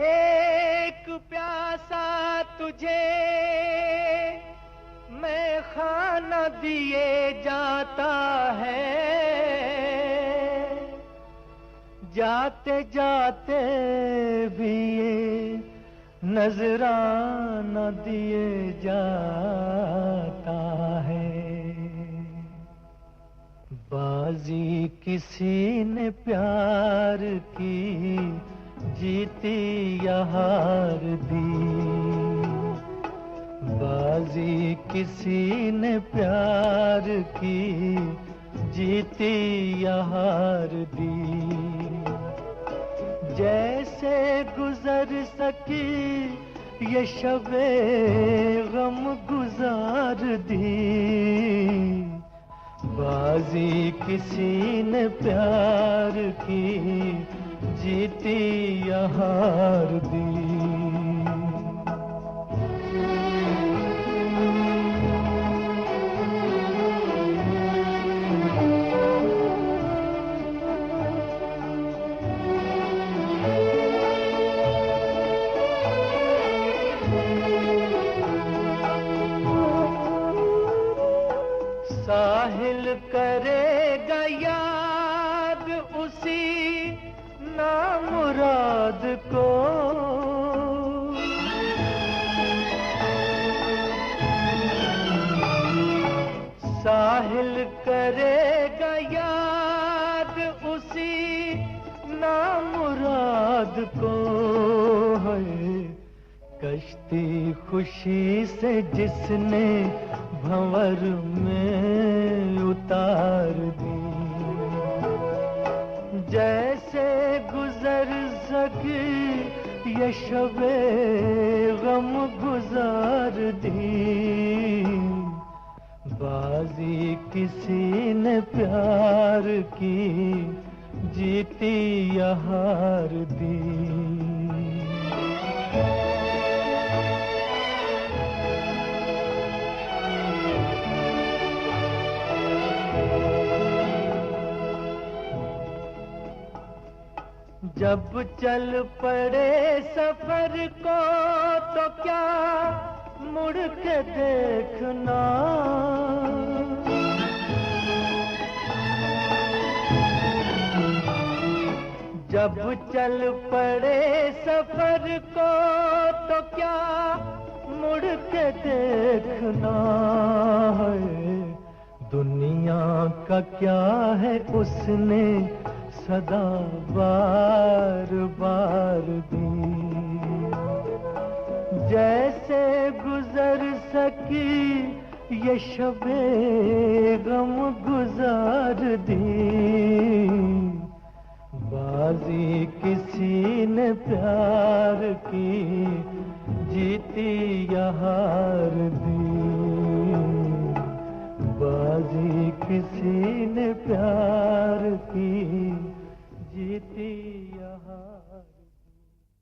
एक प्यासा तुझे मैं खाना दिए जाता है, जाते जाते भी ये नजराना दिए जाता है। बाजी किसी ने प्यार की जीती या हार दी, बाजी किसी ने प्यार की जीती या हार दी। जैसे गुजर सकी ये शबे गम गुजार दी, बाजी किसी ने प्यार की जीती या हार दी। साहिल करेगा याद उसी नामुराद को, साहिल करेगा याद उसी नामुराद को। है कश्ती खुशी से जिसने भंवर में उतार दी, जैसे गुजर सकी ये शबे गम गुजार दी, बाजी किसी ने प्यार की जीती या हार दी। जब चल पड़े सफर को तो क्या मुड़ के देखना, जब चल पड़े सफर को तो क्या मुड़ के देखना है। दुनिया का क्या है उसने सदा बार बार दी, जैसे गुजर सकी ये शबे गम गुजार दी, बाजी किसी ने प्यार की जीती या हार दी, बाजी किसी ने प्यार की जीती या हार